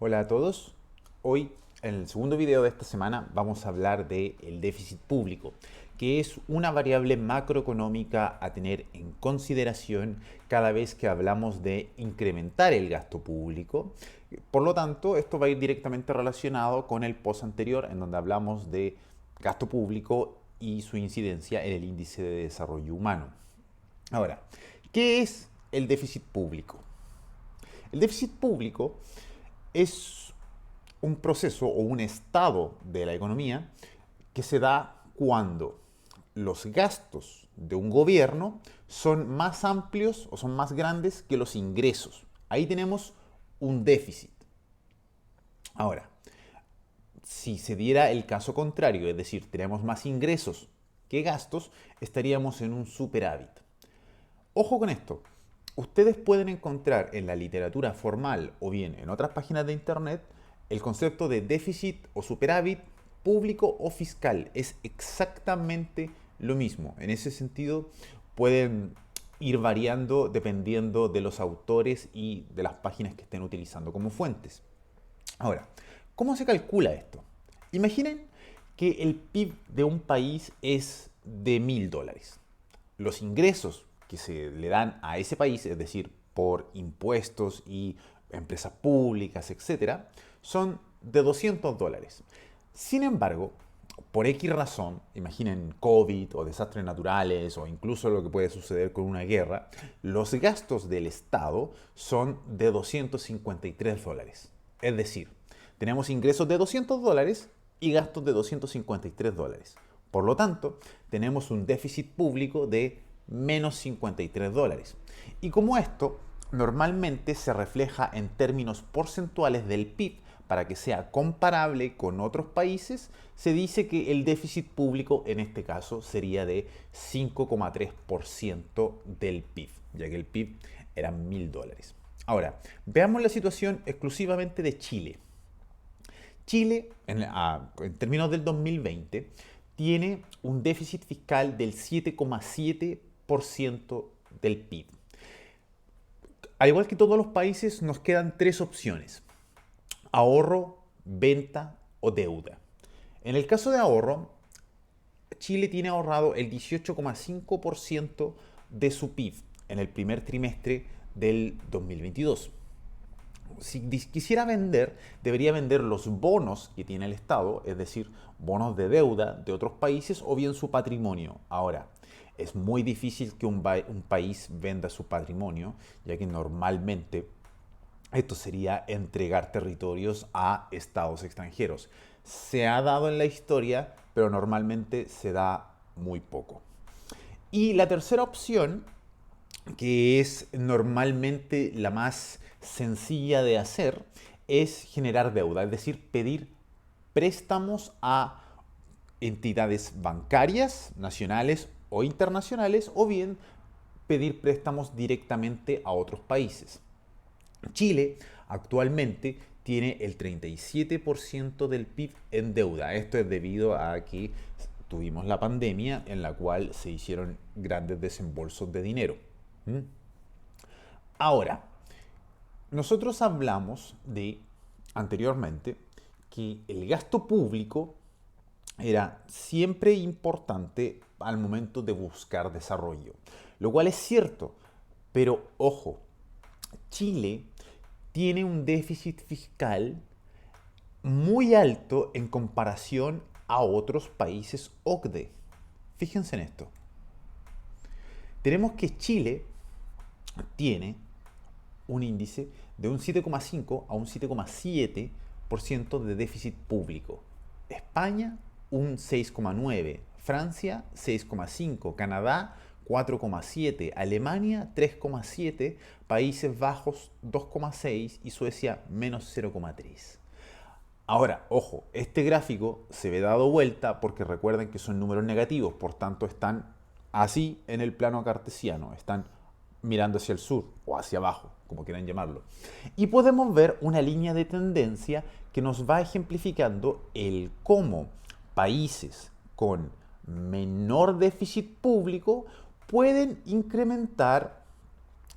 Hola a todos. Hoy, en el segundo video de esta semana, vamos a hablar del déficit público, que es una variable macroeconómica a tener en consideración cada vez que hablamos de incrementar el gasto público. Por lo tanto, esto va a ir directamente relacionado con el post anterior, en donde hablamos de gasto público y su incidencia en el índice de desarrollo humano. Ahora, ¿qué es el déficit público? El déficit público es un proceso o un estado de la economía que se da cuando los gastos de un gobierno son más amplios o son más grandes que los ingresos. Ahí tenemos un déficit. Ahora, si se diera el caso contrario, es decir, tenemos más ingresos que gastos, estaríamos en un superávit. Ojo con esto. Ustedes pueden encontrar en la literatura formal o bien en otras páginas de internet el concepto de déficit o superávit público o fiscal. Es exactamente lo mismo. En ese sentido, pueden ir variando dependiendo de los autores y de las páginas que estén utilizando como fuentes. Ahora, ¿cómo se calcula esto? Imaginen que el PIB de un país es de $1000. Los ingresos que se le dan a ese país, es decir, por impuestos y empresas públicas, etcétera, son de $200. Sin embargo, por X razón, imaginen COVID o desastres naturales o incluso lo que puede suceder con una guerra, los gastos del Estado son de $253. Es decir, tenemos ingresos de $200 y gastos de $253. Por lo tanto, tenemos un déficit público de menos $53. Y como esto normalmente se refleja en términos porcentuales del PIB para que sea comparable con otros países, se dice que el déficit público en este caso sería de 5,3% del PIB, ya que el PIB eran $1000. Ahora, veamos la situación exclusivamente de Chile. Chile, en términos del 2020, tiene un déficit fiscal del 7,7% del PIB. Al igual que todos los países, nos quedan tres opciones: ahorro, venta o deuda. En el caso de ahorro, Chile tiene ahorrado el 18,5% de su PIB en el primer trimestre del 2022. Si quisiera vender, debería vender los bonos que tiene el Estado, es decir, bonos de deuda de otros países o bien su patrimonio. Ahora, es muy difícil que un país venda su patrimonio, ya que normalmente esto sería entregar territorios a estados extranjeros. Se ha dado en la historia, pero normalmente se da muy poco. Y la tercera opción, que es normalmente la más sencilla de hacer, es generar deuda, es decir, pedir préstamos a entidades bancarias, nacionales o internacionales, o bien pedir préstamos directamente a otros países. Chile actualmente tiene el 37% del PIB en deuda. Esto es debido a que tuvimos la pandemia en la cual se hicieron grandes desembolsos de dinero. ¿Mm? Ahora, nosotros hablamos de anteriormente que el gasto público era siempre importante al momento de buscar desarrollo, lo cual es cierto, pero ojo, Chile tiene un déficit fiscal muy alto en comparación a otros países OCDE. Fíjense en esto. Tenemos que Chile tiene un índice de un 7,5 a un 7,7% de déficit público. España un 6,9, Francia 6,5, Canadá 4,7, Alemania 3,7, Países Bajos 2,6 y Suecia menos 0,3. Ahora, ojo, este gráfico se ve dado vuelta porque recuerden que son números negativos, por tanto están así en el plano cartesiano, están mirando hacia el sur o hacia abajo, como quieran llamarlo. Y podemos ver una línea de tendencia que nos va ejemplificando el cómo países con menor déficit público pueden incrementar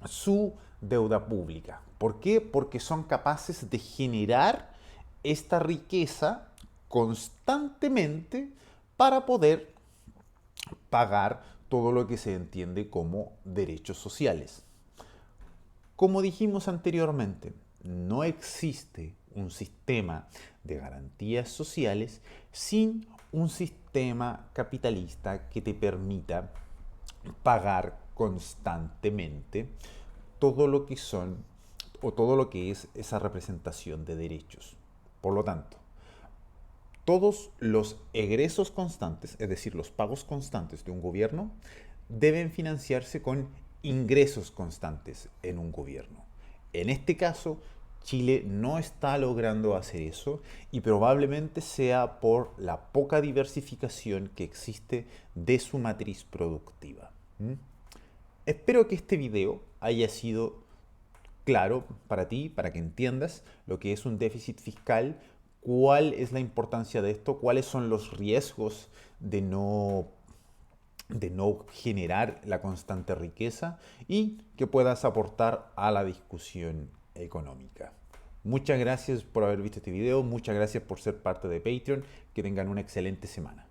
su deuda pública. ¿Por qué? Porque son capaces de generar esta riqueza constantemente para poder pagar todo lo que se entiende como derechos sociales. Como dijimos anteriormente, no existe un sistema de garantías sociales sin un sistema capitalista que te permita pagar constantemente todo lo que son o todo lo que es esa representación de derechos. Por lo tanto, todos los egresos constantes, es decir, los pagos constantes de un gobierno, deben financiarse con ingresos constantes en un gobierno. En este caso, Chile no está logrando hacer eso y probablemente sea por la poca diversificación que existe de su matriz productiva. ¿Mm? Espero que este video haya sido claro para ti, para que entiendas lo que es un déficit fiscal, cuál es la importancia de esto, cuáles son los riesgos de no generar la constante riqueza y que puedas aportar a la discusión económica. Muchas gracias por haber visto este video, muchas gracias por ser parte de Patreon, que tengan una excelente semana.